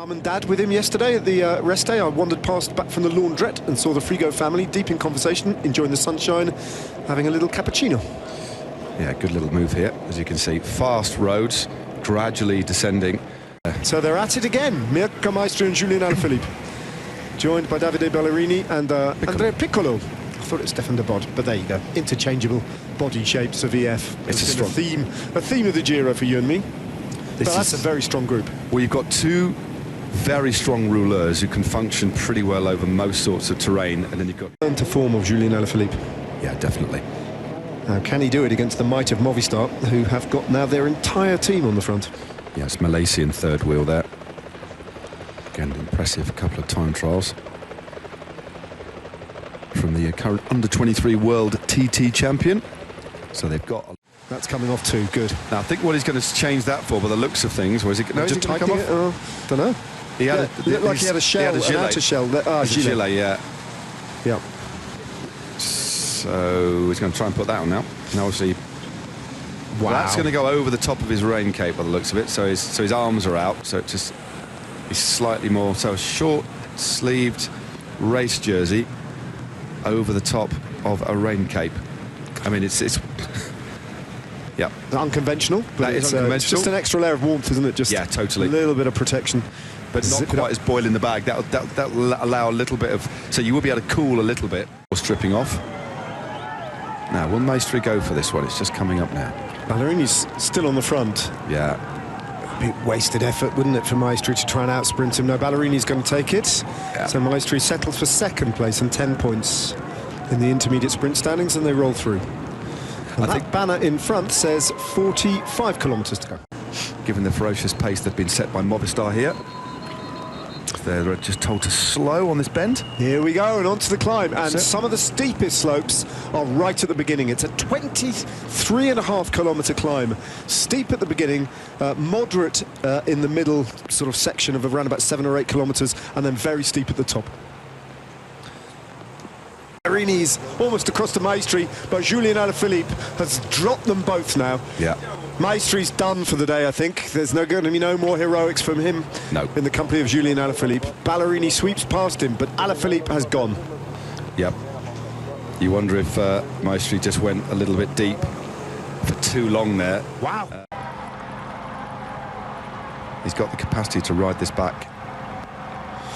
Mum and Dad with him yesterday at the rest day. I wandered past back from the laundrette and saw the Frigo family deep in conversation, enjoying the sunshine, having a little cappuccino. Yeah, good little move here, as you can see. Fast roads, gradually descending. So they're at it again. Mirko Maestri and Julian Alaphilippe, joined by Davide Ballerini and Andrea Piccolo. I thought it was Stefan de Bod, but there you go. Interchangeable body shapes of EF. It's a strong theme of the Giro for you and me. But that's a very strong group. Well, you've got two very strong rouleurs who can function pretty well over most sorts of terrain, and then you've got to form of Julian Alaphilippe. Yeah, definitely. Now, can he do it against the might of Movistar, who have got now their entire team on the front? Yes, Malaysian third wheel there. Again, an impressive couple of time trials from the current under-23 world TT champion. So they've got... That's coming off too, good. Now, I think what he's going to change that for, by the looks of things, was it... No, just come off? Don't know. He had it looked like he had a shell, an outer shell. Gilet, yeah. Yeah. So he's going to try and put that on now. And obviously, wow, that's going to go over the top of his rain cape by the looks of it. So his arms are out. So it just he's slightly more. So a short-sleeved race jersey over the top of a rain cape. I mean, it's yeah, unconventional. But that is unconventional. It's just an extra layer of warmth, isn't it? Just yeah, totally. A little bit of protection. But not quite as boil in the bag. That'll allow a little bit of... So you will be able to cool a little bit. Or stripping off. Now, will Maestri go for this one? It's just coming up now. Ballerini's still on the front. Yeah. A bit wasted effort, wouldn't it, for Maestri to try and out-sprint him? No, Ballerini's going to take it. Yeah. So Maestri settles for second place and 10 points in the intermediate sprint standings, and they roll through. And that banner in front says 45 kilometres to go. Given the ferocious pace that's been set by Movistar here, they're just told to slow on this bend. Here we go, and onto the climb. And some of the steepest slopes are right at the beginning. It's a 23.5 kilometre climb. Steep at the beginning, moderate in the middle sort of section of around about 7 or 8 kilometres, and then very steep at the top. Ballerini's almost across to Maestri, but Julian Alaphilippe has dropped them both now. Yeah. Maestri's done for the day, I think. There's going to be no more heroics from him in the company of Julian Alaphilippe. Ballerini sweeps past him, but Alaphilippe has gone. Yep. You wonder if Maestri just went a little bit deep for too long there. Wow. He's got the capacity to ride this back.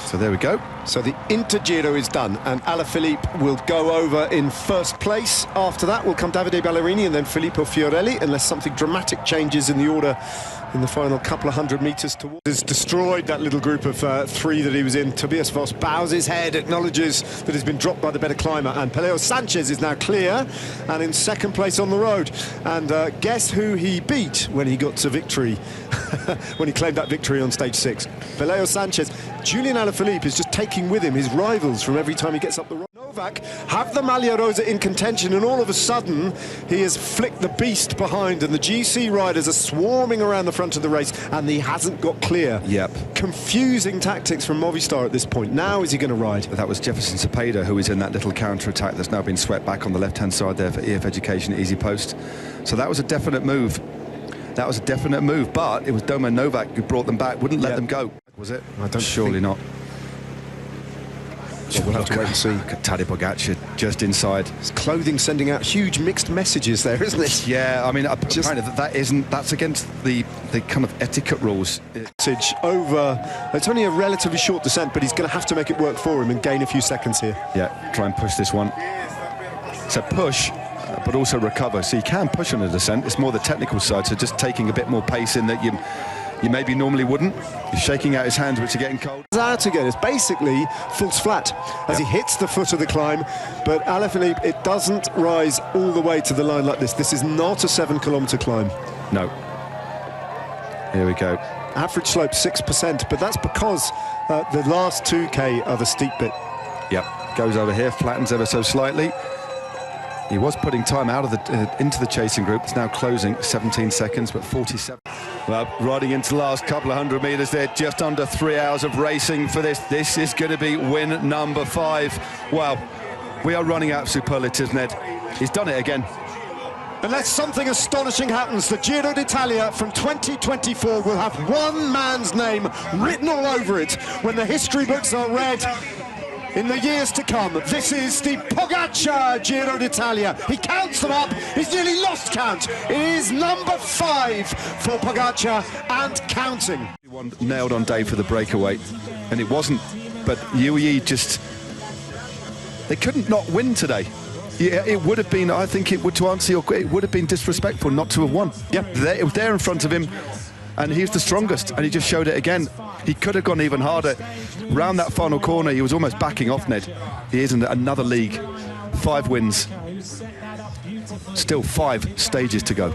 So there we go. So the Intergiro is done, and Alaphilippe will go over in first place. After that will come Davide Ballerini and then Filippo Fiorelli, unless something dramatic changes in the order in the final couple of 100 metres towards. Has destroyed that little group of three that he was in. Tobias Voss bows his head, acknowledges that he's been dropped by the better climber, and Peleo Sanchez is now clear and in second place on the road. And guess who he beat when he got to victory, when he claimed that victory on stage 6? Peleo Sanchez. Julian Alaphilippe is just taking with him his rivals from every time he gets up the road. Novak have the Maglia Rosa in contention, and all of a sudden he has flicked the beast behind, and the GC riders are swarming around the front of the race, and he hasn't got clear. Yep. Confusing tactics from Movistar at this point. Now is he going to ride? That was Jefferson Cepeda who was in that little counter-attack that's now been swept back on the left-hand side there for EF Education Easy Post. So that was a definite move. That was a definite move, but it was Domen Novak who brought them back, wouldn't let them go. Was it? I don't Surely not. Well, we'll have to wait and see. Look at Tadej Pogacar just inside. His clothing sending out huge mixed messages there, isn't it? Yeah, I mean, apparently that's against the kind of etiquette rules. Over, it's only a relatively short descent, but he's going to have to make it work for him and gain a few seconds here. Yeah, try and push this one. So push, but also recover. So you can push on a descent. It's more the technical side, so just taking a bit more pace in that you maybe normally wouldn't. He's shaking out his hands, which are getting cold. Out again, it's basically falls flat as he hits the foot of the climb, but Alaphilippe, it doesn't rise all the way to the line like this. This is not a 7 kilometre climb. No. Here we go. Average slope 6%, but that's because the last 2K are the steep bit. Yep, goes over here, flattens ever so slightly. He was putting time out of the into the chasing group. It's now closing 17 seconds, but 47. Well, riding into the last couple of 100 metres there, just under 3 hours of racing for this. This is going to be win number 5. Wow, we are running out of superlatives, Ned. He's done it again. Unless something astonishing happens, the Giro d'Italia from 2024 will have one man's name written all over it when the history books are read in the years to come. This is the Pogačar Giro d'Italia. He counts them up. He's nearly lost count. It is number 5 for Pogačar and counting. One nailed on day for the breakaway, and it wasn't. But UAE just, they couldn't not win today. Yeah, it would have been, I think it would, to answer your question, it would have been disrespectful not to have won. Yeah, it was there in front of him, and he's the strongest, and he just showed it again. He could have gone even harder. Round that final corner, he was almost backing off Ned. He is in another league. 5 wins. Still 5 stages to go.